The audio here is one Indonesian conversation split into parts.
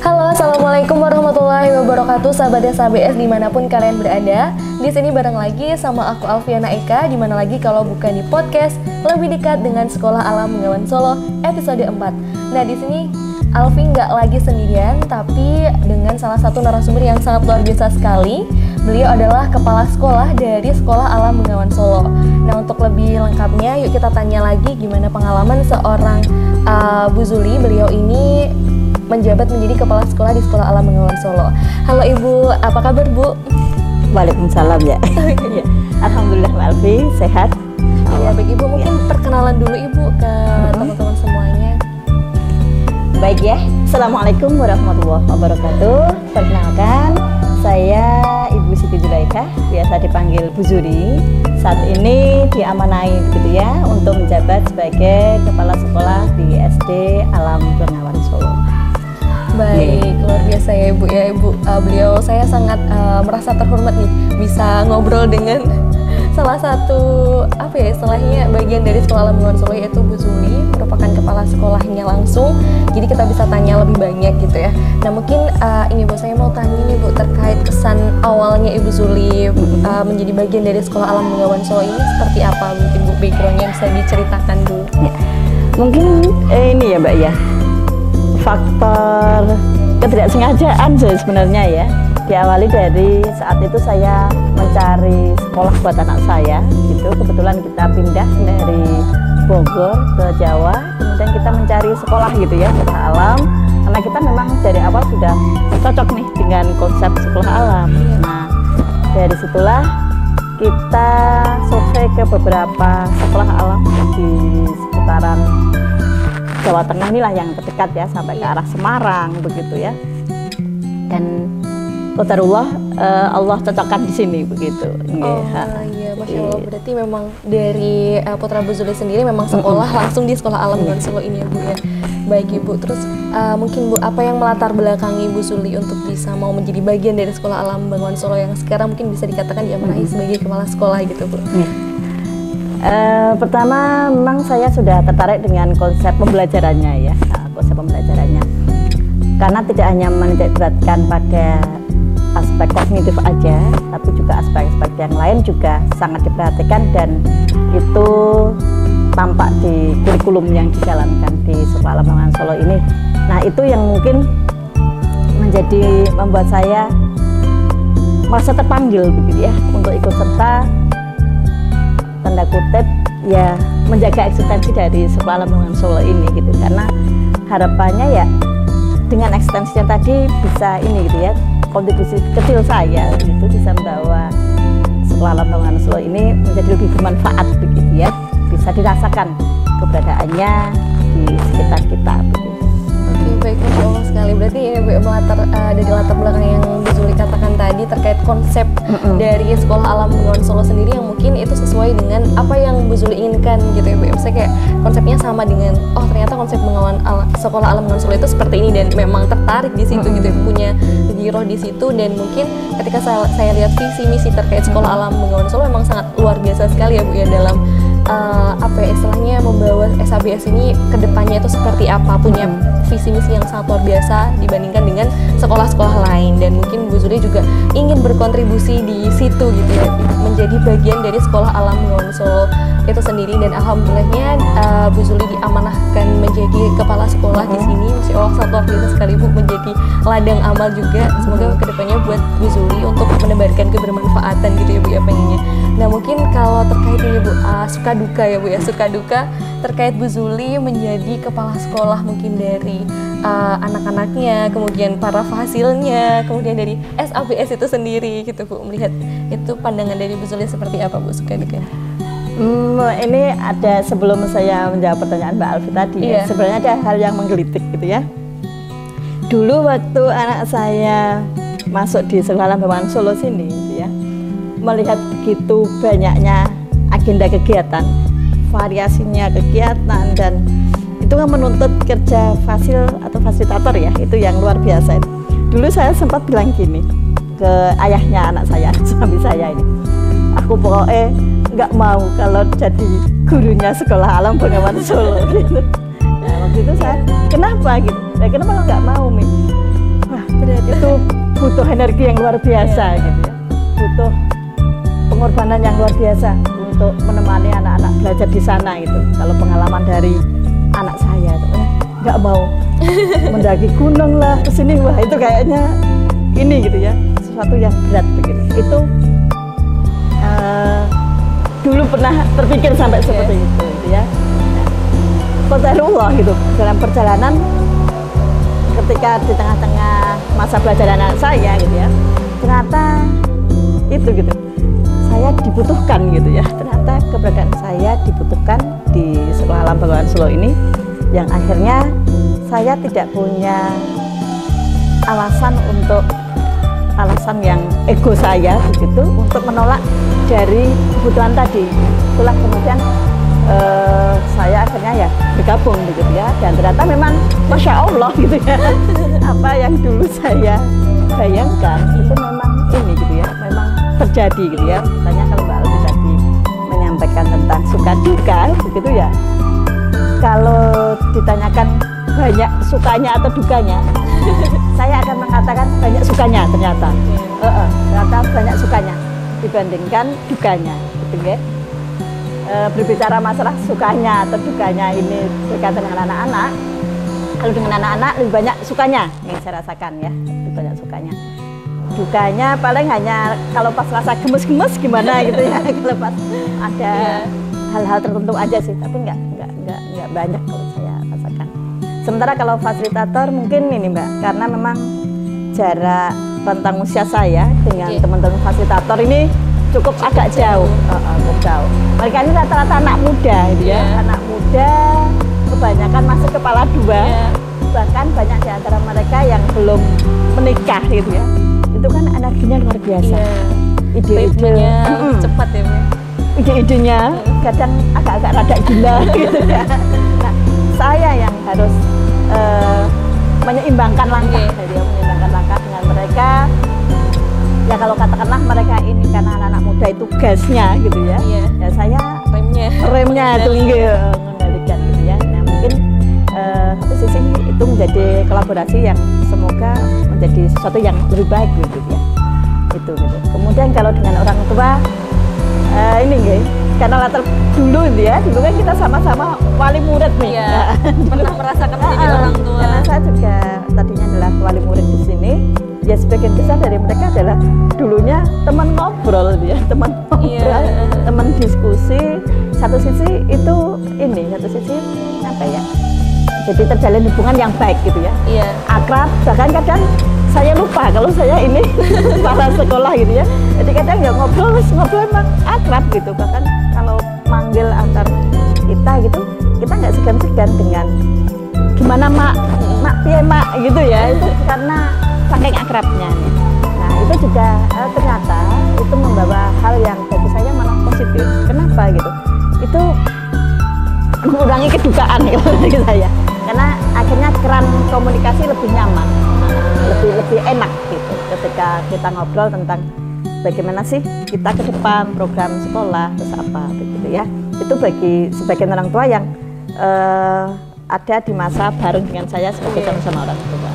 Halo, assalamualaikum warahmatullahi wabarakatuh, sahabat SABS dimanapun kalian berada. Di sini bareng lagi sama aku Alfiana Eka, dimana lagi kalau bukan di podcast lebih dekat dengan Sekolah Alam Bengawan Solo episode 4. Nah di sini Alfi nggak lagi sendirian, tapi dengan salah satu narasumber yang sangat luar biasa sekali. Beliau adalah kepala sekolah dari Sekolah Alam Bengawan Solo. Nah untuk lebih lengkapnya, yuk kita tanya lagi gimana pengalaman seorang Bu Zuli. Beliau ini menjabat menjadi kepala sekolah di Sekolah Alam Bengawan Solo. Halo Ibu, apa kabar Bu? Waalaikumsalam ya. Alhamdulillah Mbak Alfi, sehat. Iya baik Ibu, mungkin perkenalan dulu Ibu ke teman-teman semuanya. Baik ya, Assalamualaikum warahmatullahi wabarakatuh. Perkenalkan, saya Ibu Siti Zulaikha, biasa dipanggil Bu Zuri. Saat ini diamanai gitu ya untuk menjabat sebagai kepala sekolah di SD Alam Bengawan Solo. Baik, luar biasa ya Ibu ya Ibu. Beliau saya sangat merasa terhormat nih bisa ngobrol dengan salah satu istilahnya bagian dari Sekolah Alam Bengawan Solo, yaitu Bu Zuli, merupakan kepala sekolahnya langsung. Jadi kita bisa tanya lebih banyak gitu ya. Nah mungkin ini Bu, saya mau tanya nih Bu terkait kesan awalnya Ibu Zuli menjadi bagian dari Sekolah Alam Bengawan Solo ini seperti apa? Mungkin Bu backgroundnya bisa diceritakan dulu. Ya. Mungkin ini ya Mbak ya, faktor ketidaksengajaan sebenarnya ya. Diawali dari saat itu saya mencari sekolah buat anak saya gitu. Kebetulan kita pindah dari Bogor ke Jawa, kemudian kita mencari sekolah gitu ya, sekolah alam, karena kita memang dari awal sudah cocok nih dengan konsep sekolah alam. Nah dari situlah kita survei ke beberapa sekolah alam di seputaran Jawa Tengah inilah yang terdekat ya, sampai ke arah Semarang begitu ya. Dan qadarullah Allah cocokkan di sini begitu. Oh iya, Masya Allah. Berarti memang dari putra Bu Zuli sendiri memang sekolah langsung di Sekolah Alam Bengawan Solo ini ya Bu ya. Baik Ibu, terus mungkin Bu, apa yang melatar belakangi Bu Zuli untuk bisa mau menjadi bagian dari Sekolah Alam Bengawan Solo yang sekarang mungkin bisa dikatakan diamanahi sebagai kepala sekolah gitu Bu? Pertama memang saya sudah tertarik dengan konsep pembelajarannya ya, konsep pembelajarannya. Karena tidak hanya menitikberatkan pada aspek kognitif aja, tapi juga aspek-aspek yang lain juga sangat diperhatikan, dan itu tampak di kurikulum yang dijalankan di Sekolah Alam Bengawan Solo ini. Nah itu yang mungkin membuat saya merasa terpanggil begitu ya untuk ikut serta, tanda kutip ya, menjaga eksistensi dari Sekolah Alam Bengawan Solo ini gitu. Karena harapannya ya dengan eksistensinya tadi bisa ini gitu ya, kontribusi kecil saya gitu bisa membawa Sekolah Alam Bengawan Solo ini menjadi lebih bermanfaat begitu ya, bisa dirasakan keberadaannya di sekitar kita begitu. Oke baik, Masya Allah sekali. Berarti ini dari latar belakang yang Bu Zuli katakan tadi terkait konsep dari Sekolah Alam Bengawan Solo sendiri yang mungkin itu sesuai dengan apa yang Bu Zuli inginkan gitu ya Bu. Misalnya kayak konsepnya sama dengan ternyata konsep Sekolah Alam Bengawan Solo itu seperti ini, dan memang tertarik di situ gitu ya, punya giroh di situ. Dan mungkin ketika saya lihat visi misi terkait Sekolah Alam Bengawan Solo memang sangat luar biasa sekali ya Bu ya, dalam istilahnya membawa SABS ini ke depannya itu seperti apa, punya visi misi yang sangat luar biasa dibandingkan dengan sekolah-sekolah lain. Dan mungkin Bu Zuli juga ingin berkontribusi di situ gitu ya, menjadi bagian dari Sekolah Alam Bengawan Solo itu sendiri. Dan alhamdulillahnya Bu Zuli diamanahkan menjadi kepala sekolah di sini. Masya Allah sangat luar biasa sekali Bu, menjadi ladang amal juga. Semoga kedepannya buat Bu Zuli untuk menebarkan kebermanfaatan gitu ya Bu ya pengennya. Nah mungkin kalau terkait ini Bu, suka duka ya Bu ya, suka duka terkait Bu Zuli menjadi kepala sekolah, mungkin dari anak-anaknya, kemudian para fasilnya, kemudian dari SABS itu sendiri gitu Bu, melihat itu pandangan dari Bu Zuli seperti apa Bu, suka duka? Ini ada, sebelum saya menjawab pertanyaan Mbak Alfi tadi ya, sebenarnya ada hal yang menggelitik gitu ya. Dulu waktu anak saya masuk di Sekolah Alam Bengawan Solo sini gitu ya, melihat begitu banyaknya agenda kegiatan, variasinya kegiatan, dan itu kan menuntut kerja fasil atau fasilitator ya, itu yang luar biasa. Dulu saya sempat bilang gini ke ayahnya anak saya, suami saya ini, aku pokoknya nggak mau kalau jadi gurunya Sekolah Alam Bengawan Solo gitu. Nah waktu itu saya, kenapa gitu? Kenapa lo nggak mau Mi? butuh energi yang luar biasa gitu ya, butuh pengorbanan yang luar biasa untuk menemani anak-anak belajar di sana gitu. Kalau pengalaman dari anak saya itu nggak mau mendaki gunung lah kesini, wah itu kayaknya ini gitu ya, sesuatu yang berat begitu. Itu dulu pernah terpikir sampai seperti itu gitu ya. Qadarullah gitu, dalam perjalanan ketika di tengah-tengah masa belajar anak saya gitu ya, ternyata itu gitu, saya dibutuhkan gitu ya, ternyata keberadaan saya dibutuhkan di Sekolah Alam Bengawan Solo ini, yang akhirnya saya tidak punya alasan yang ego saya begitu untuk menolak dari kebutuhan tadi. Itulah kemudian saya akhirnya ya bergabung begitu ya, dan ternyata memang Masya Allah gitu ya, apa yang dulu saya bayangkan itu memang ini gitu ya, memang terjadi gitu ya. Misalnya kalau Mbak Alfi tadi menyampaikan tentang suka duka begitu ya, kalau ditanyakan banyak sukanya atau dukanya, saya akan mengatakan banyak sukanya ternyata. Ternyata banyak sukanya dibandingkan dukanya gitu ya. Berbicara masalah sukanya atau dukanya ini berkaitan dengan anak-anak, kalau dengan anak-anak lebih banyak sukanya yang saya rasakan ya, lebih banyak sukanya. Dukanya paling hanya kalau pas rasa gemes-gemes gimana gitu ya, kalau pas ada hal-hal tertentu aja sih, tapi nggak banyak kalau saya rasakan. Sementara kalau fasilitator mungkin ini Mbak, karena memang jarak rentang usia saya dengan teman-teman fasilitator ini cukup agak jauh. Mereka ini rata-rata anak muda gitu ya, anak muda kebanyakan masih kepala dua, bahkan banyak di antara mereka yang belum menikah gitu ya. Itu kan energinya luar biasa, ide-idenya cepat ya Bu. Ide-idenya kadang agak-agak rada gila gitu ya. Nah, saya yang harus menyeimbangkan langkah, menyeimbangkan langkah dengan mereka. Ya kalau katakanlah mereka ini karena anak-anak muda itu gasnya gitu ya, ya saya remnya itu mengendalikan gitu ya. Nah mungkin satu sisi itu menjadi kolaborasi yang semoga menjadi sesuatu yang lebih baik gitu ya. Itu gitu. Kemudian kalau dengan orang tua ini guys, karena latar dulu ya, dulu kan kita sama-sama wali murid nih. Pernah merasakan menjadi orang tua. Karena saya juga tadinya adalah wali murid di sini. Ya sebagian besar dari mereka adalah dulunya teman ngobrol ya, teman ngobrol, teman diskusi. Satu sisi itu ini, satu sisi apa ya? Jadi terjalin hubungan yang baik gitu ya. Akrab, bahkan kadang saya lupa kalau saya ini kepala sekolah gitu ya. Jadi kadang ya ngobrol emang akrab gitu. Bahkan kalau manggil antar kita gitu, kita nggak segan-segan dengan gimana mak piye mak gitu ya. Itu karena saking akrabnya. Nah itu juga ternyata itu membawa hal yang bagi saya malah positif. Kenapa gitu? Itu mengurangi kedukaan gitu bagi saya. Karena akhirnya keran komunikasi lebih nyaman, lebih enak gitu. Ketika kita ngobrol tentang bagaimana sih kita ke depan program sekolah terus apa begitu ya. Itu bagi sebagian orang tua yang ada di masa bareng dengan saya sebagai sama-sama orang tua.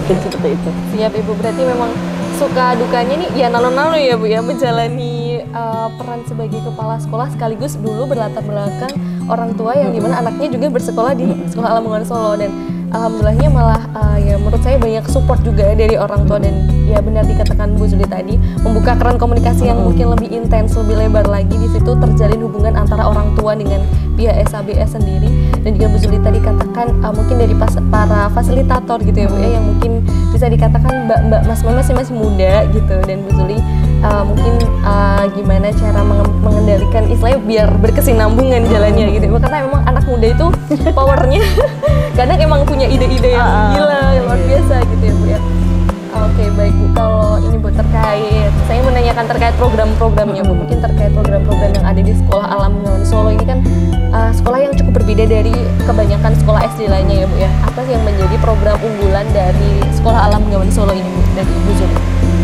Mungkin seperti itu. Siap Ibu, berarti memang suka dukanya nih ya nalo-nalo ya Bu ya, menjalani peran sebagai kepala sekolah sekaligus dulu berlatar belakang orang tua yang dimana anaknya juga bersekolah di Sekolah Alam Bengawan Solo, dan alhamdulillahnya malah ya menurut saya banyak support juga dari orang tua, dan ya benar dikatakan Bu Zuli tadi membuka keran komunikasi yang mungkin lebih intens, lebih lebar lagi. Di situ terjalin hubungan antara orang tua dengan pihak SABS sendiri, dan juga Bu Zuli tadi katakan mungkin dari para fasilitator gitu ya Bu ya, yang mungkin bisa dikatakan mbak mas masih muda gitu, dan Bu Zuli mungkin gimana cara mengendalikan istilahnya biar berkesinambungan jalannya gitu, karena memang anak muda itu powernya kadang emang punya ide-ide yang gila, yang luar biasa gitu ya Bu ya. Oke, baik Bu, kalau ini Bu terkait, saya menanyakan terkait program-programnya Bu, mungkin terkait program-program yang ada di Sekolah Alam Bengawan Solo ini kan sekolah yang cukup berbeda dari kebanyakan sekolah SD lainnya ya Bu ya. Apa sih yang menjadi program unggulan dari Sekolah Alam Bengawan Solo ini Bu, dari Bu Zuli?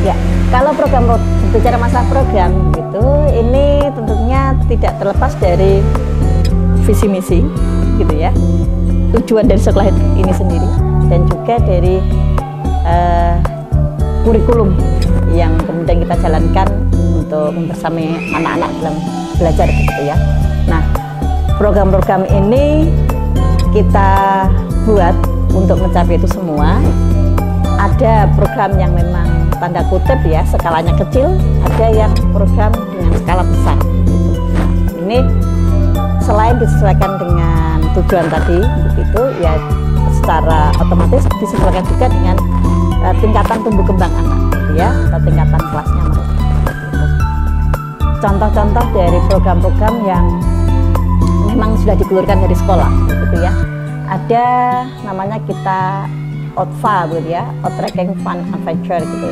Ya, kalau program bicara masalah program gitu, ini tentunya tidak terlepas dari visi misi gitu ya, tujuan dari sekolah ini sendiri, dan juga dari kurikulum yang kemudian kita jalankan untuk membersamai anak-anak dalam belajar gitu ya. Nah, program-program ini kita buat untuk mencapai itu semua. Ada program yang memang tanda kutip ya skalanya kecil, ada yang program dengan skala besar gitu. Nah, ini selain disesuaikan dengan tujuan tadi begitu ya, secara otomatis disesuaikan juga dengan tingkatan tumbuh kembang anak gitu ya, atau tingkatan kelasnya mereka gitu. Contoh-contoh dari program-program yang memang sudah dikeluarkan dari sekolah gitu ya, ada namanya kita OTFA gitu ya, Outtrekking Fun Adventure gitu.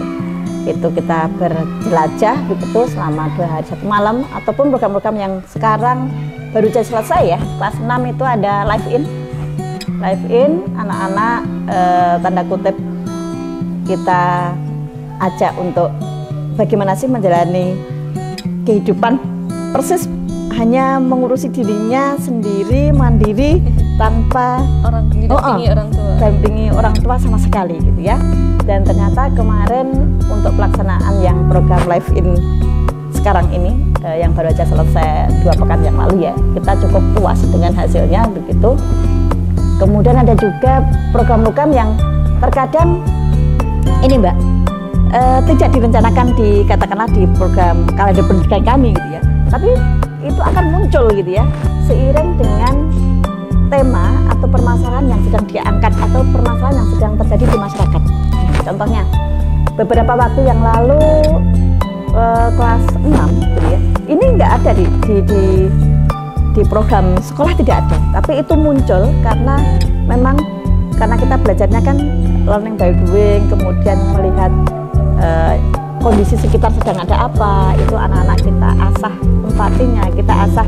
Itu kita berjelajah begitu selama 2 hari 1 malam, ataupun program-program yang sekarang baru saja selesai ya, kelas 6 itu ada live in anak-anak tanda kutip kita ajak untuk bagaimana sih menjalani kehidupan persis hanya mengurusi dirinya sendiri, mandiri, tanpa didampingi orang tua sama sekali gitu ya. Dan ternyata kemarin untuk pelaksanaan yang program live in sekarang ini yang baru aja selesai 2 pekan yang lalu ya, kita cukup puas dengan hasilnya begitu. Kemudian ada juga program-program yang terkadang ini Mbak tidak direncanakan katakanlah di program kalender pendidikan kami gitu ya, tapi itu akan muncul gitu ya seiring dengan tema atau permasalahan yang sedang diangkat atau permasalahan yang sedang terjadi di masyarakat. Contohnya beberapa waktu yang lalu kelas 6 gitu ya, ini nggak ada di program sekolah, tidak ada, tapi itu muncul karena memang karena kita belajarnya kan learning by doing, kemudian melihat kondisi sekitar sedang ada apa, itu anak-anak kita asah empatinya, kita asah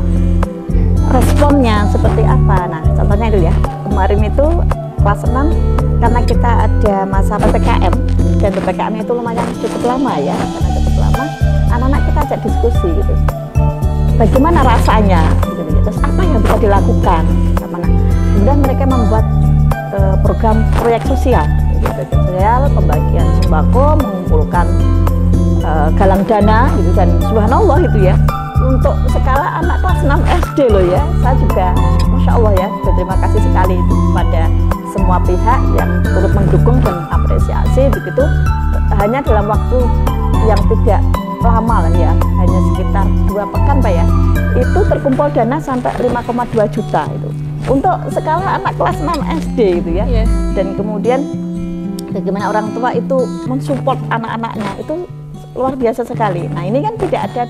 responnya seperti apa. Nah, contohnya itu ya, kemarin itu kelas 6 karena kita ada masa PPKM, dan PPKM itu lumayan cukup lama ya, karena cukup lama, anak-anak kita ajak diskusi gitu, bagaimana rasanya gitu, terus apa yang bisa dilakukan. Nah, kemudian mereka membuat program proyek sosial, pembagian sembako, mengumpulkan galang dana gitu, dan subhanallah itu ya, untuk skala anak kelas 6 SD loh ya, saya juga Masya Allah ya, berterima kasih sekali itu kepada semua pihak yang turut mendukung dan apresiasi begitu. Hanya dalam waktu yang tidak lama lah ya, hanya sekitar 2 pekan Pak ya, itu terkumpul dana sampai 5,2 juta itu untuk skala anak kelas 6 SD gitu ya. Dan kemudian bagaimana orang tua itu mensupport anak-anaknya itu luar biasa sekali. Nah, ini kan tidak ada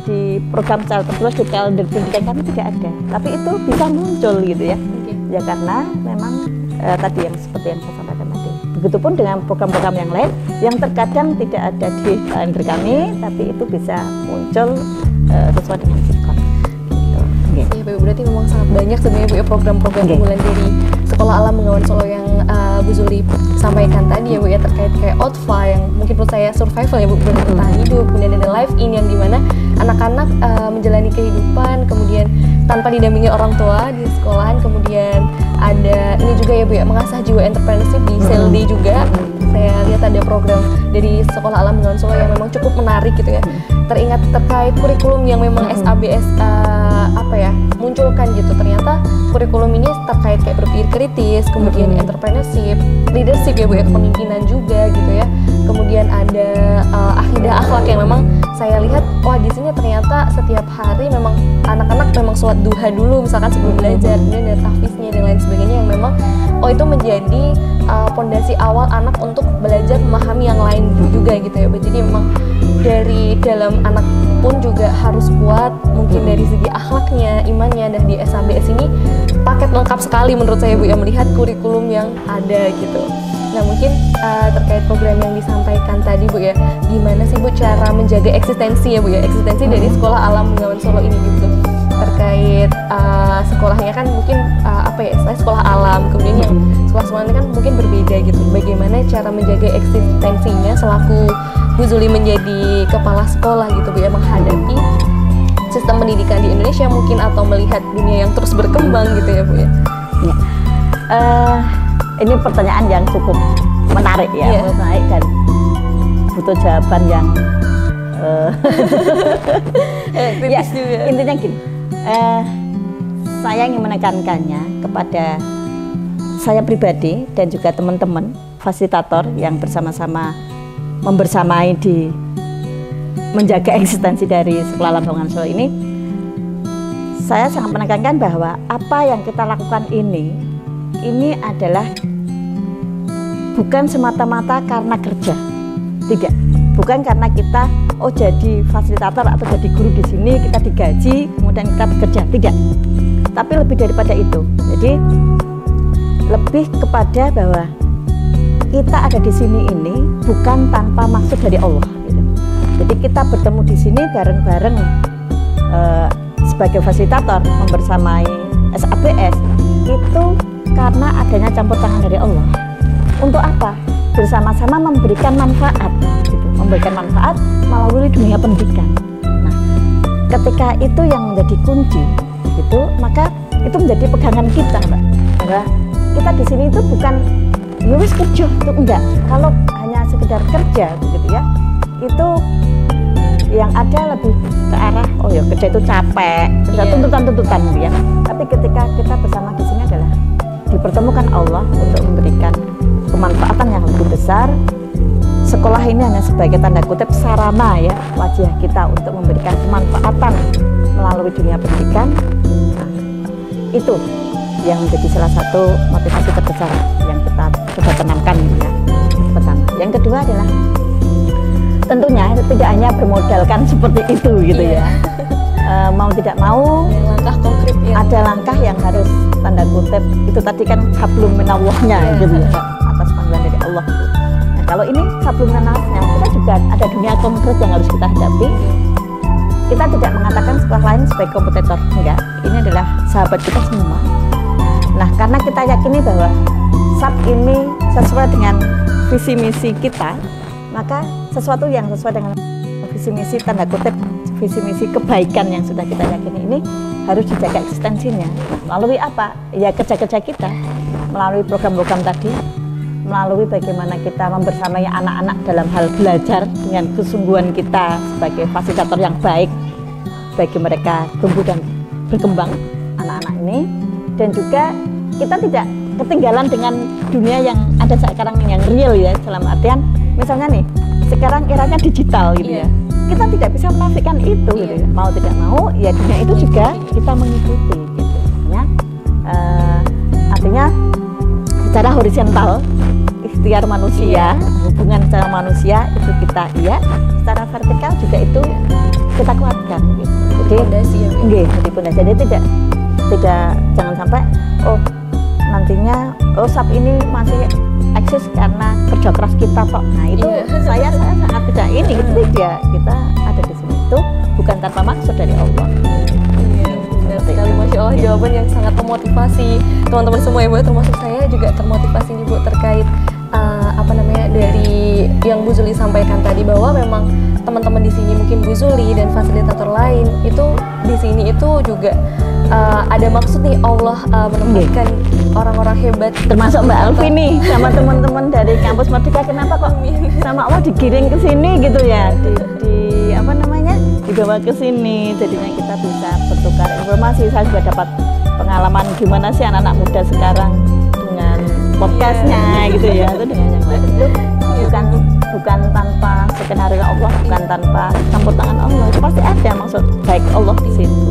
di program Child Plus, di kalender pendidikan kami tidak ada, tapi itu bisa muncul gitu ya. Ya karena memang tadi yang seperti yang saya sampaikan tadi. Begitupun dengan program-program yang lain yang terkadang tidak ada di kalender kami, tapi itu bisa muncul sesuai dengan sikon. Iya, Bu, berarti memang sangat banyak sebenarnya Bu ya program-program unggulan dari Sekolah Alam Bengawan Solo yang Bu Zuli sampaikan tadi ya Bu ya, terkait kayak OTFA yang mungkin menurut saya survival ya Bu, bertahan hidup, kemudian ada live in yang dimana anak-anak menjalani kehidupan kemudian tanpa didampingi orang tua di sekolahan, kemudian ada ini juga ya Bu ya, mengasah jiwa entrepreneurship di CLD juga. Saya lihat ada program dari Sekolah Alam Bengawan Solo yang memang cukup menarik gitu ya, teringat terkait kurikulum yang memang SABS munculkan gitu. Ternyata kurikulum ini terkait kayak berpikir kritis, kemudian entrepreneurship, leadership ya Bu ya, kepemimpinan juga gitu ya. Kemudian ada akidah akhlak yang memang saya lihat wah di sini ternyata setiap hari memang anak-anak memang sholat duha dulu misalkan sebelum belajar, kemudian ada tahfiznya dan lain sebagainya yang memang itu menjadi pondasi awal anak untuk belajar memahami yang lain juga gitu ya Bu. Jadi memang dari dalam anak pun juga harus kuat, mungkin dari segi akhlaknya, imannya, dan di SABS ini paket lengkap sekali menurut saya Bu ya, melihat kurikulum yang ada gitu. Nah mungkin terkait program yang disampaikan tadi Bu ya, gimana sih Bu cara menjaga eksistensi ya Bu ya, eksistensi dari Sekolah Alam Bengawan Solo ini gitu, terkait sekolahnya kan mungkin sekolah alam, kemudian yang sekolah-sekolah ini kan mungkin berbeda gitu, bagaimana cara menjaga eksistensinya selaku Bu Zuli menjadi kepala sekolah gitu Bu ya, menghadapi sistem pendidikan di Indonesia mungkin, atau melihat dunia yang terus berkembang gitu ya Bu ya. Ini pertanyaan yang cukup menarik ya, menarik, dan butuh jawaban yang ya, juga. Intinya gini, saya ingin menekankannya kepada saya pribadi dan juga teman-teman fasilitator yang bersama-sama membersamai di menjaga eksistensi dari Sekolah Alam Bangunan Solo ini. Saya sangat menekankan bahwa apa yang kita lakukan ini adalah bukan semata-mata karena kerja, tidak. Bukan karena kita jadi fasilitator atau jadi guru di sini kita digaji kemudian kita bekerja, tidak. Tapi lebih daripada itu. Jadi lebih kepada bahwa kita ada di sini ini bukan tanpa maksud dari Allah. Gitu. Jadi kita bertemu di sini bareng-bareng sebagai fasilitator membersamai SABS itu karena adanya campur tangan dari Allah. Untuk apa? Bersama-sama memberikan manfaat, gitu. Memberikan manfaat melalui dunia pendidikan. Nah, ketika itu yang menjadi kunci, gitu, maka itu menjadi pegangan kita, Mbak. Bahwa kita di sini itu bukan wis kerja, itu enggak. Kalau hanya sekedar kerja, gitu ya, itu yang ada lebih ke arah kerja itu capek, ada tuntutan-tuntutan gitu ya. Tapi ketika kita bersama di sini adalah dipertemukan Allah untuk memberikan kemanfaatan yang lebih besar. Sekolah ini hanya sebagai tanda kutip sarana ya, wajah kita untuk memberikan kemanfaatan melalui dunia pendidikan. Nah, itu yang menjadi salah satu motivasi terbesar yang kita coba tanamkan ya. Pertama. Yang kedua adalah tentunya tidak hanya bermodalkan seperti itu gitu ya. Mau tidak mau langkah konkret ada langkah yang harus tanda kutip itu tadi kan hablum minallahnya gitu ya, atas panggilan dari Allah. Nah, kalau ini hablum minallahnya kita juga ada dunia konkret yang harus kita hadapi. Kita tidak mengatakan sekolah lain sebagai kompetitor, enggak. Ini adalah sahabat kita semua. Nah, karena kita yakini bahwa saat ini sesuai dengan visi misi kita, maka sesuatu yang sesuai dengan visi misi tanda kutip visi misi kebaikan yang sudah kita yakini ini harus dijaga eksistensinya. Melalui apa? Ya kerja-kerja kita, melalui program-program tadi, melalui bagaimana kita membersamai anak-anak dalam hal belajar dengan kesungguhan kita sebagai fasilitator yang baik bagi mereka tumbuh dan berkembang anak-anak ini. Dan juga kita tidak ketinggalan dengan dunia yang ada sekarang yang real ya, dalam artian misalnya nih sekarang eranya digital gitu ya, kita tidak bisa menafikan itu gitu ya. Mau tidak mau ya dunia itu juga kita mengikuti gitu ya. Artinya secara horizontal ikhtiar manusia, hubungan secara manusia itu kita secara vertikal juga itu kita kuatkan gitu. Jadi jadi tidak jangan sampai nantinya SAP ini masih eksis karena kerja keras kita kok. Nah itu saya sangat tidak ini gitu ya. Kita ada di sini itu bukan tanpa maksud dari Allah. Benar sekali, Masya Allah, jawaban yang sangat memotivasi teman-teman semua ya Bu, termasuk saya juga termotivasi nih Bu terkait dari yang Bu Zuli sampaikan tadi, bahwa memang teman-teman di sini mungkin Bu Zuli dan fasilitator lain itu di sini itu juga ada maksud nih Allah menempatkan orang-orang hebat, termasuk Mbak Alfi nih sama teman-teman dari kampus Merdeka. Kenapa kok sama Allah digiring ke sini gitu ya, dibawa ke sini, jadinya kita bisa bertukar informasi. Saya juga dapat pengalaman gimana sih anak-anak muda sekarang dengan podcastnya gitu ya, itu dengan yang lain itu bukan tanpa skenario Allah, bukan tanpa campur tangan Allah, itu pasti ada maksud baik Allah di situ.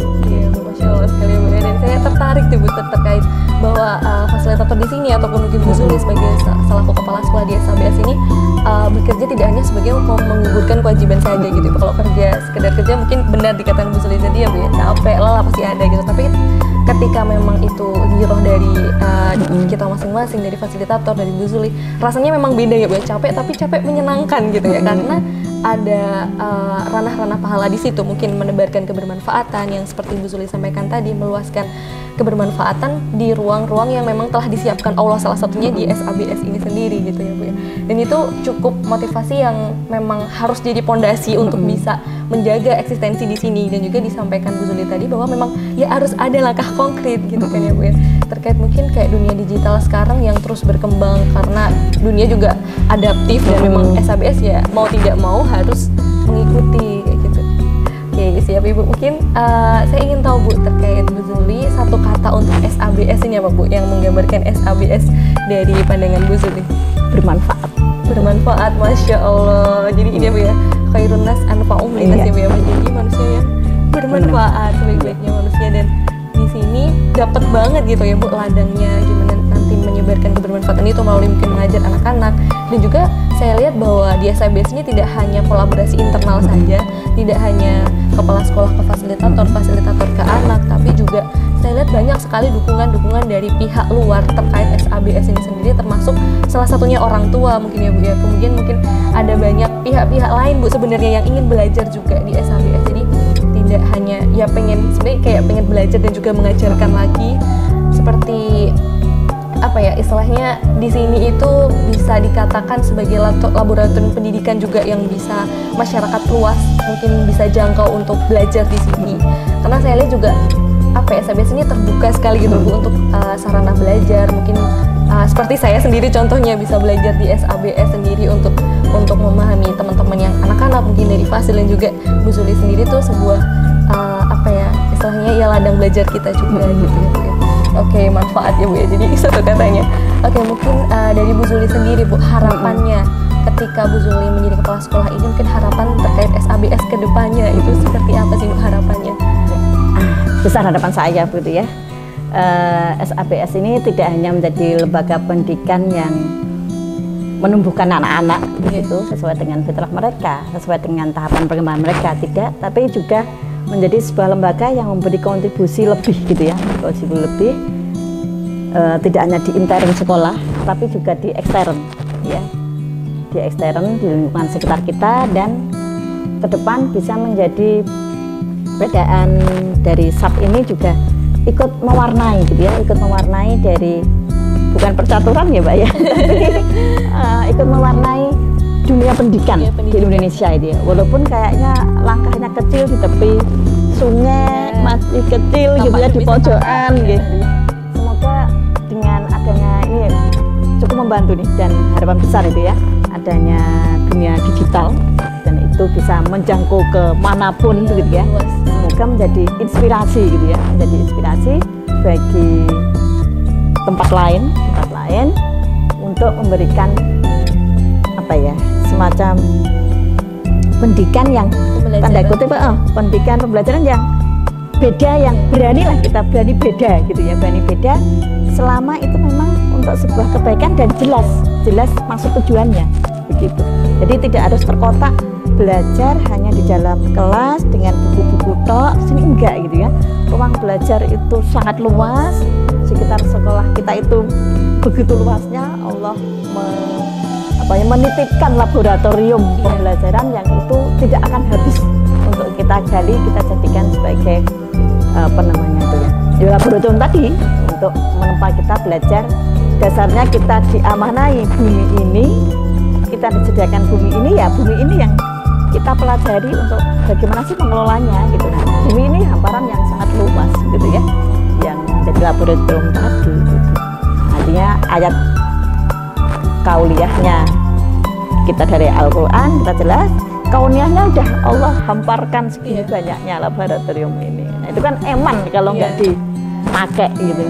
Masya Allah sekali Bu. Dan saya tertarik tuh Bu terkait bahwa fasilitator di sini ataupun mungkin Bu Zuli sebagai selaku kepala sekolah di SABS ini bekerja tidak hanya sebagai menggugurkan kewajiban saja gitu. Kalau kerja sekedar kerja mungkin benar dikatakan Bu Zuli tadi ya Bu ya, capek lelah pasti ada gitu. Tapi ketika memang itu giroh dari kita masing-masing, dari fasilitator, dari Bu Zuli, rasanya memang beda ya Bu, capek tapi capek menyenangkan gitu ya, karena ada ranah-ranah pahala di situ, mungkin menebarkan kebermanfaatan yang seperti Bu Zuli sampaikan tadi, meluaskan kebermanfaatan di ruang-ruang yang memang telah disiapkan Allah, salah satunya di SABS ini sendiri gitu ya Bu ya. Dan itu cukup motivasi yang memang harus jadi pondasi untuk bisa menjaga eksistensi di sini. Dan juga disampaikan Bu Zuli tadi bahwa memang ya harus ada langkah konkret gitu kan ya Bu ya, terkait mungkin kayak dunia digital sekarang yang terus berkembang karena dunia juga adaptif dan memang SABS ya mau tidak mau harus mengikuti kayak gitu. Oke, siap Ibu. Mungkin saya ingin tahu Bu terkait Bu Zuli satu kata untuk SABS ini apa Bu yang menggambarkan SABS dari pandangan Bu Zuli? Bermanfaat. Bermanfaat, Masya Allah. Jadi ini ya Bu ya, khairun nas anfa'um linnas ya Bu ya, menjadi manusia yang bermanfaat, sebaik-baiknya manusia. Dan di sini dapat banget gitu ya Bu ladangnya gimana nanti menyebarkan kebermanfaatan itu melalui mungkin mengajar anak-anak. Dan juga saya lihat bahwa di SABS ini tidak hanya kolaborasi internal saja, tidak hanya kepala sekolah ke fasilitator, fasilitator ke anak, tapi juga saya lihat banyak sekali dukungan-dukungan dari pihak luar terkait SABS ini sendiri, termasuk salah satunya orang tua mungkin ya Bu ya. Kemudian mungkin ada banyak pihak-pihak lain Bu sebenarnya yang ingin belajar juga di SABS. Jadi tidak hanya ya sebenarnya kayak pengen belajar dan juga mengajarkan lagi, seperti apa ya istilahnya di sini itu bisa dikatakan sebagai laboratorium pendidikan juga yang bisa masyarakat luas mungkin bisa jangkau untuk belajar di sini. Karena saya lihat juga apa ya SABS ini terbuka sekali gitu Bu untuk sarana belajar. Mungkin seperti saya sendiri contohnya bisa belajar di SABS sendiri untuk memahami teman-teman yang anak-anak mungkin dari Fasil, dan juga Bu Zuli sendiri tuh sebuah apa ya istilahnya ya ladang belajar kita juga gitu ya Bu ya. Oke, manfaat ya Bu ya, jadi satu katanya. Oke, mungkin dari Bu Zuli sendiri Bu, harapannya ketika Bu Zuli menjadi kepala sekolah ini, mungkin harapan terkait SABS ke depannya itu seperti apa sih Bu harapannya? Besar harapan saya begitu ya. SABS ini tidak hanya menjadi lembaga pendidikan yang menumbuhkan anak-anak begitu sesuai dengan fitrah mereka, sesuai dengan tahapan perkembangan mereka, tidak, tapi juga menjadi sebuah lembaga yang memberi kontribusi lebih gitu ya, kontribusi lebih tidak hanya di intern sekolah, tapi juga di ekstern ya, di ekstern di lingkungan sekitar kita, dan ke depan bisa menjadi perbedaan dari SAP ini juga ikut mewarnai gitu ya, ikut mewarnai dari bukan percaturan ya Mbak ya, ikut mewarnai dunia pendidikan di Indonesia ini, walaupun kayaknya langkahnya kecil di tepi sungai, masih kecil gitu ya, di pojokan gitu. Semoga dengan adanya ini cukup membantu nih, dan harapan besar itu ya adanya dunia digital, dan itu bisa menjangkau ke manapun gitu ya. Semoga menjadi inspirasi gitu ya, menjadi inspirasi bagi tempat lain untuk memberikan apa ya semacam pendidikan yang tanda kutip pendidikan pembelajaran yang beda, yang berani lah kita berani beda gitu ya, berani beda selama itu memang untuk sebuah kebaikan dan jelas maksud tujuannya begitu. Jadi tidak harus terkotak belajar hanya di dalam kelas dengan buku-buku tok, sini enggak gitu ya. Ruang belajar itu sangat luas, sekitar sekolah kita itu begitu luasnya. Allah menitipkan laboratorium pembelajaran yang itu tidak akan habis untuk kita gali, kita jadikan sebagai apa namanya itu ya, laboratorium tadi untuk menempa kita belajar. Dasarnya kita diamanai bumi ini, kita disediakan bumi ini ya, bumi ini yang kita pelajari untuk bagaimana sih mengelolanya gitu. Nah, bumi ini hamparan yang sangat luas gitu ya, yang jadi laboratorium tadi gitu. Artinya ayat kauliyahnya kita dari Al-Quran kita jelas, kauniyahnya udah Allah hamparkan segini banyaknya laboratorium ini. Nah, itu kan eman kalau nggak dipakai gitu.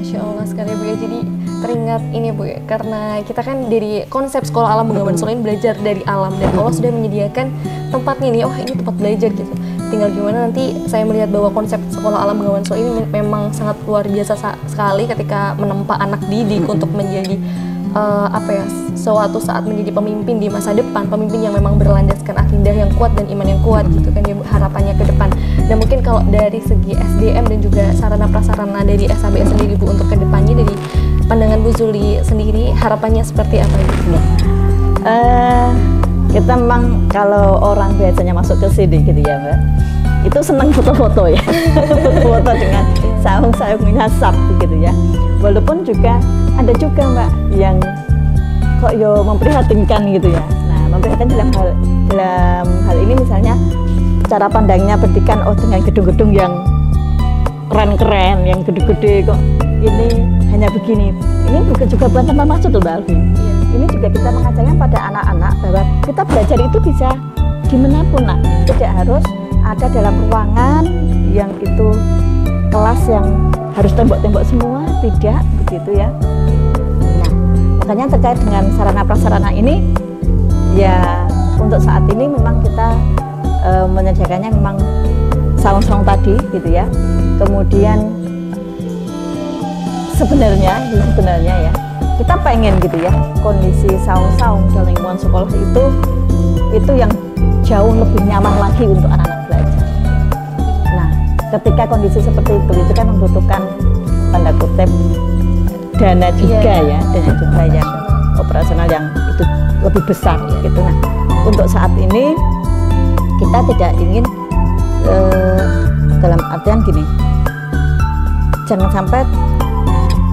Masya Allah sekali Bu ya. Jadi teringat ini Bu ya, karena kita kan dari konsep sekolah alam Bengawan Solo ini belajar dari alam, dan Allah sudah menyediakan tempatnya nih, oh ini tempat belajar gitu. Tinggal gimana nanti saya melihat bahwa konsep sekolah alam Bengawan Solo ini memang sangat luar biasa sekali ketika menempa anak didik untuk menjadi suatu saat menjadi pemimpin di masa depan, pemimpin yang memang berlandaskan akidah yang kuat dan iman yang kuat gitu kan ya Bu, harapannya ke depan. Dan mungkin kalau dari segi SDM dan juga sarana prasarana dari SABS sendiri Bu, untuk ke depannya dari pandangan Bu Zuli sendiri harapannya seperti apa Bu? kita memang kalau orang biasanya masuk ke sini gitu ya Mbak, itu senang foto-foto ya, foto-foto dengan saung-saungnya sap gitu ya. Walaupun juga ada juga Mbak yang kok yo memprihatinkan gitu ya. Nah, memprihatinkan dalam hal ini misalnya cara pandangnya pendidikan, oh dengan gedung-gedung yang keren-keren, yang gede-gede kok ini hanya begini. Ini bukan juga bukan tanpa maksud loh Mbak Alvin. Ini juga kita mengajarkan pada anak-anak bahwa kita belajar itu bisa dimanapun lah, tidak harus ada dalam ruangan yang itu kelas yang harus tembok-tembok semua, tidak begitu ya. Nah, makanya terkait dengan sarana prasarana ini ya untuk saat ini memang kita menyediakannya memang saung-saung tadi gitu ya. Kemudian sebenarnya ya kita pengen gitu ya kondisi saung-saung dalam lingkungan sekolah itu yang jauh lebih nyaman lagi untuk anak-anak belajar. Nah, ketika kondisi seperti itu kan membutuhkan tanda kutip dana juga ya, dana juga yang operasional yang itu lebih besar gitu. Nah, untuk saat ini kita tidak ingin dalam artian gini, jangan sampai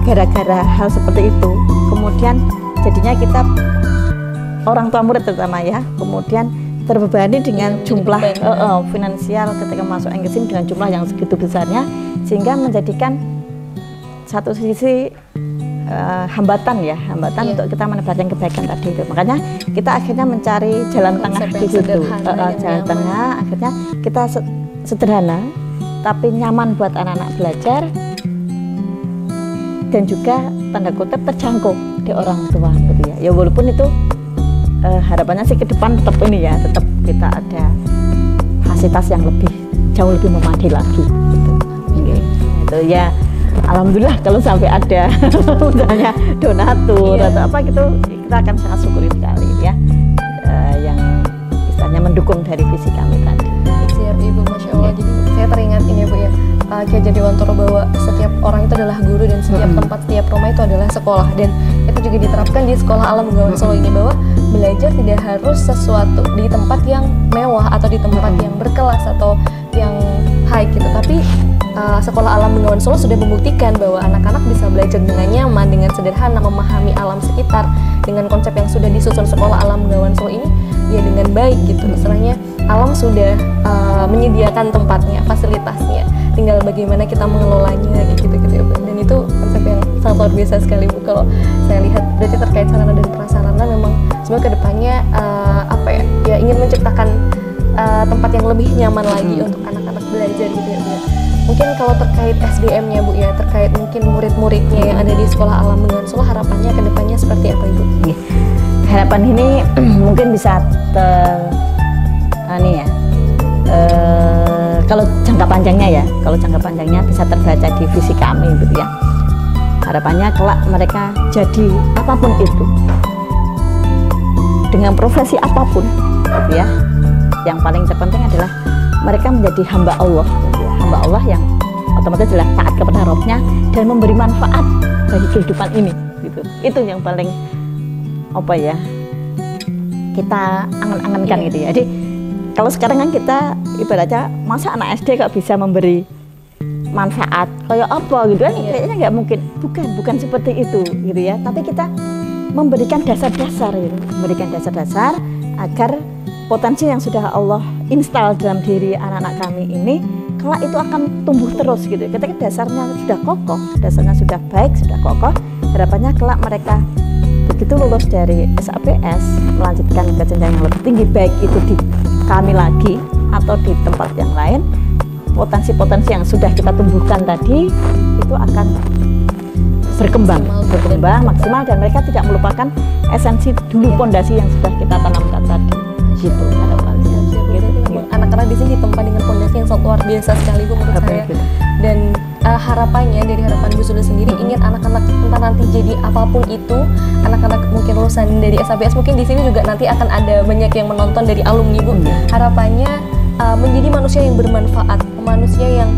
gara-gara hal seperti itu kemudian jadinya kita orang tua murid terutama ya kemudian terbebani dengan jumlah finansial ketika masuk ke sini dengan jumlah yang segitu besarnya, sehingga menjadikan satu sisi hambatan untuk kita menebarkan kebaikan tadi itu. Makanya kita akhirnya mencari jalan tengah di situ, jalan tengah. Akhirnya kita sederhana tapi nyaman buat anak-anak belajar dan juga tanda kutip terjangkau di orang tua gitu ya. Ya walaupun itu harapannya sih ke depan tetap ini ya, tetap kita ada fasilitas yang jauh lebih memadai lagi gitu. Itu ya. Alhamdulillah kalau sampai ada misalnya donatur atau apa gitu, kita akan sangat syukuri sekali ya, yang istilahnya mendukung dari visi kami tadi. Siap Ibu, Masya Allah. Jadi saya teringat ini Bu ya, Kiai Haji Dewantoro bahwa setiap orang itu adalah guru dan setiap tempat, setiap rumah itu adalah sekolah, dan itu juga diterapkan di Sekolah Alam Bengawan Solo ini bahwa belajar tidak harus sesuatu di tempat yang mewah atau di tempat yang berkelas atau yang high gitu, tapi Sekolah Alam Bengawan Solo sudah membuktikan bahwa anak-anak bisa belajar dengan nyaman, dengan sederhana, memahami alam sekitar dengan konsep yang sudah disusun Sekolah Alam Bengawan Solo ini ya dengan baik gitu. Istilahnya alam sudah menyediakan tempatnya, fasilitasnya, tinggal bagaimana kita mengelolanya gitu ya Bu. Dan itu konsep yang sangat luar biasa sekali Bu. Kalau saya lihat berarti terkait sarana dan prasarana memang semoga kedepannya ya ingin menciptakan tempat yang lebih nyaman lagi untuk anak-anak belajar gitu ya Bu. Mungkin kalau terkait SDM-nya Bu ya, terkait mungkin murid-muridnya yang ada di Sekolah Alam Bengawan Solo, harapannya ke depannya seperti apa Ibu? Harapan ini mungkin bisa kalau jangka panjangnya bisa terbaca di visi kami gitu ya. Harapannya kelak mereka jadi apapun itu, dengan profesi apapun gitu ya. Yang paling terpenting adalah mereka menjadi hamba Allah gitu ya. Hamba Allah yang otomatis adalah taat kepada Rabb-nya dan memberi manfaat bagi kehidupan ini gitu. Itu yang paling kita angan-angankan gitu ya. Jadi kalau sekarang kan kita ibaratnya masa anak SD kok bisa memberi manfaat kayak apa gitu kan, kayaknya nggak mungkin. Bukan seperti itu gitu ya, tapi kita memberikan dasar-dasar gitu. Memberikan dasar-dasar agar potensi yang sudah Allah install dalam diri anak-anak kami ini kelak itu akan tumbuh terus gitu. Ketika dasarnya sudah kokoh, dasarnya sudah baik, sudah kokoh, harapannya kelak mereka begitu lulus dari SAPS melanjutkan ke jenjang yang lebih tinggi, baik itu di kami lagi atau di tempat yang lain, potensi-potensi yang sudah kita tumbuhkan tadi itu akan berkembang maksimal, dan mereka tidak melupakan esensi dulu pondasi yang sudah kita tanamkan tadi gitu. Anak-anak di sini ditempa dengan pondasi yang sangat luar biasa sekali Bu menurut saya. Dan harapannya dari harapan Bu Sule sendiri ingin anak-anak entah nanti jadi apapun itu, anak-anak mungkin lulusan dari SAPS, mungkin di sini juga nanti akan ada banyak yang menonton dari alumni Bu. Harapannya menjadi manusia yang bermanfaat, manusia yang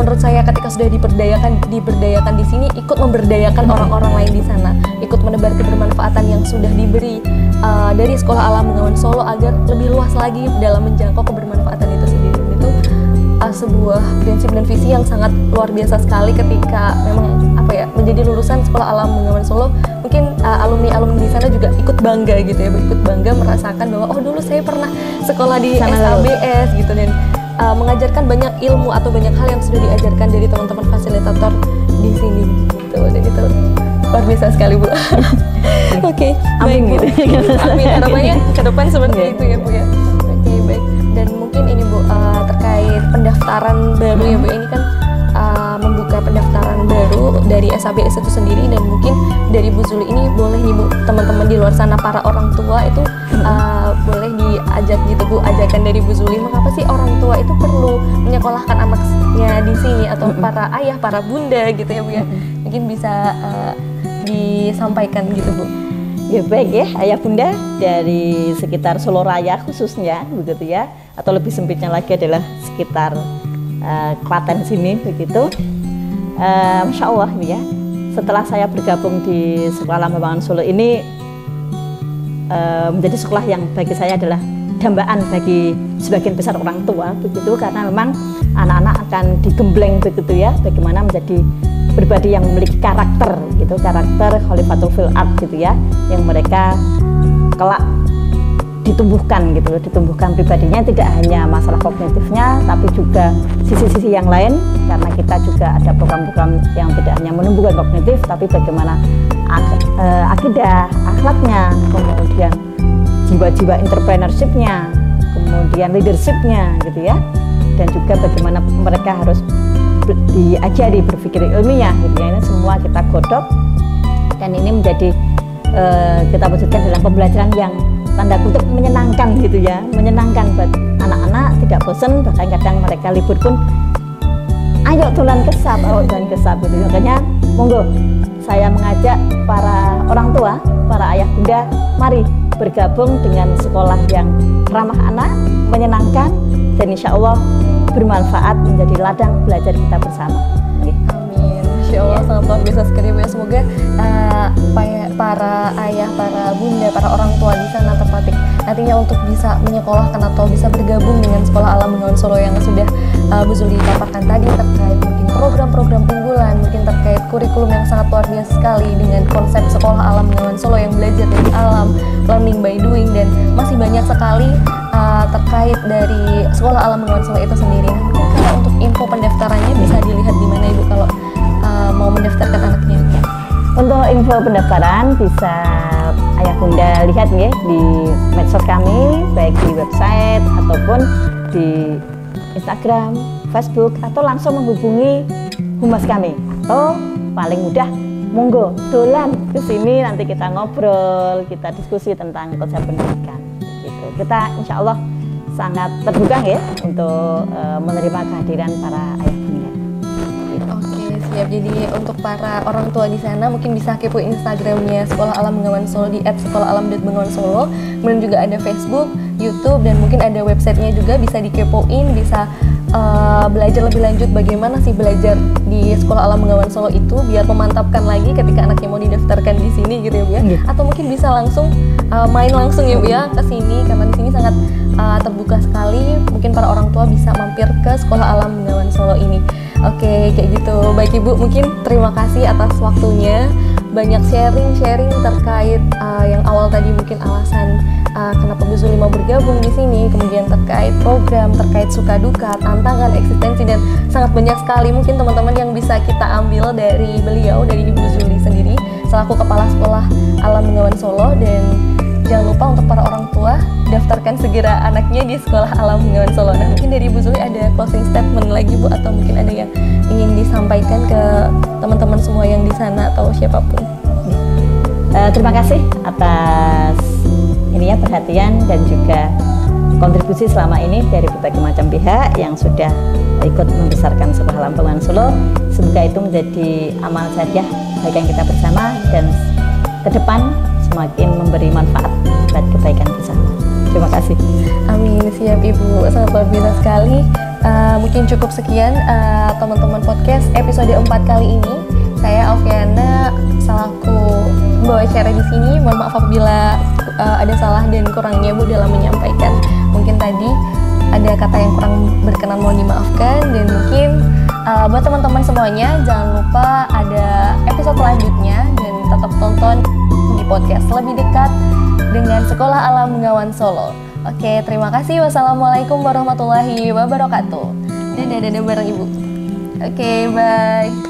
menurut saya ketika sudah diberdayakan di sini, ikut memberdayakan orang-orang lain di sana, ikut menebar kebermanfaatan yang sudah diberi dari Sekolah Alam Bengawan Solo agar lebih luas lagi dalam menjangkau kebermanfaatan itu sendiri. Dan itu sebuah prinsip dan visi yang sangat luar biasa sekali ketika memang menjadi lulusan Sekolah Alam Bengawan Solo. Mungkin alumni di sana juga ikut bangga gitu ya, ikut bangga merasakan bahwa oh dulu saya pernah sekolah di SABS gitu, dan mengajarkan banyak ilmu atau banyak hal yang sudah diajarkan dari teman-teman fasilitator di sini gitu. Dan itu luar biasa sekali, Bu. Oke, baik Bu. Amin, harapannya ke depan seperti itu ya, Bu ya. Oke, baik. Dan mungkin ini Bu, terkait pendaftaran baru ya Bu, ini kan membuka pendaftaran baru dari SABS itu sendiri, dan mungkin dari Bu Zuli ini boleh nih Bu, teman-teman di luar sana para orang tua itu boleh diajak gitu Bu, ajakan dari Bu Zuli, mengapa sih orang tua itu perlu menyekolahkan anaknya di sini, atau para ayah, para bunda gitu ya Bu ya, mungkin bisa disampaikan gitu Bu. Ya baik ya, ayah bunda dari sekitar Solo Raya khususnya begitu ya, atau lebih sempitnya lagi adalah sekitar Klaten sini begitu. Masya Allah ya, setelah saya bergabung di Sekolah Alam Bengawan Solo ini menjadi sekolah yang bagi saya adalah dambaan bagi sebagian besar orang tua begitu, karena memang anak-anak akan digembleng begitu ya, bagaimana menjadi pribadi yang memiliki karakter gitu, karakter khalifatul fil ard gitu ya, yang mereka kelak ditumbuhkan pribadinya, tidak hanya masalah kognitifnya tapi juga sisi-sisi yang lain, karena kita juga ada program-program yang tidak hanya menumbuhkan kognitif tapi bagaimana akidah, akhlaknya, kemudian jiwa-jiwa entrepreneurship-nya, kemudian leadership-nya gitu ya, dan juga bagaimana mereka harus diajari berpikir ilmiah gitu ya. Ini semua kita godok, dan ini menjadi kita wujudkan dalam pembelajaran yang tanda kutip menyenangkan gitu ya, menyenangkan buat anak-anak, tidak bosan, bahkan kadang mereka libur pun ayo dolan kesap, gitu. Makanya monggo saya mengajak para orang tua, para ayah bunda, mari bergabung dengan sekolah yang ramah anak, menyenangkan, dan insya Allah bermanfaat, menjadi ladang belajar kita bersama. Amin. Masya Allah, sangat luar biasa sekali Bu ya. Semoga para ayah, para bunda, para orang tua di sana tertarik nantinya untuk bisa menyekolahkan atau bisa bergabung dengan Sekolah Alam Bengawan Solo yang sudah Bu Zuli paparkan tadi, terkait mungkin program-program unggulan, mungkin terkait kurikulum yang sangat luar biasa sekali dengan konsep Sekolah Alam Bengawan Solo yang belajar dari alam, learning by doing, dan masih banyak sekali terkait dari Sekolah Alam Bengawan Solo itu sendiri. Nah, mungkin kalau untuk info pendaftarannya bisa dilihat di mana Ibu kalau mau mendaftarkan anaknya? Untuk info pendaftaran bisa ayah bunda lihat ya di medsos kami, baik di website ataupun di Instagram, Facebook, atau langsung menghubungi humas kami, atau paling mudah monggo dolan ke sini, nanti kita ngobrol, kita diskusi tentang konsep pendidikan gitu. Kita insya Allah sangat terbuka ya untuk menerima kehadiran para ayah bunda. Siap. Jadi untuk para orang tua di sana mungkin bisa kepo Instagramnya Sekolah Alam Bengawan Solo di @sekolahalam.bengawan-solo. Kemudian juga ada Facebook, YouTube, dan mungkin ada websitenya juga, bisa dikepoin, bisa belajar lebih lanjut bagaimana sih belajar di Sekolah Alam Bengawan Solo itu, biar memantapkan lagi ketika anaknya mau didaftarkan di sini gitu ya Bu ya. Atau mungkin bisa langsung main langsung ya Bu ya ke sini, karena di sini sangat terbuka sekali. Mungkin para orang tua bisa mampir ke Sekolah Alam Bengawan Solo ini. Oke, kayak gitu. Baik Ibu, mungkin terima kasih atas waktunya. Banyak sharing terkait yang awal tadi mungkin alasan kenapa Bu Zuli mau bergabung di sini, kemudian terkait program, terkait suka duka, tantangan, eksistensi, dan sangat banyak sekali mungkin teman-teman yang bisa kita ambil dari beliau, dari Bu Zuli sendiri selaku Kepala Sekolah Alam Bengawan Solo. Dan jangan lupa untuk para orang tua, daftarkan segera anaknya di Sekolah Alam Bengawan Solo. Nah, mungkin dari Bu Zuli ada closing statement lagi Bu, atau mungkin ada yang ingin disampaikan ke teman-teman semua yang di sana atau siapapun. Terima kasih atas ininya perhatian dan juga kontribusi selama ini dari berbagai macam pihak yang sudah ikut membesarkan Sekolah Alam Bengawan Solo. Semoga itu menjadi amal jariah bagi kita bersama, dan ke depan semakin memberi manfaat buat kebaikan bersama. Terima kasih. Amin. Siap Ibu, sangat luar biasa sekali. Mungkin cukup sekian teman-teman podcast episode 4 kali ini. Saya Alfiana selaku membawa acara di sini. Mohon maaf apabila ada salah dan kurangnya Bu dalam menyampaikan. Mungkin tadi ada kata yang kurang berkenan, mohon dimaafkan. Dan mungkin buat teman-teman semuanya, jangan lupa ada episode selanjutnya dan tetap tonton di podcast Lebih Dekat dengan Sekolah Alam Bengawan Solo. Oke, terima kasih. Wassalamualaikum warahmatullahi wabarakatuh. Dadah bareng Ibu. Oke, bye.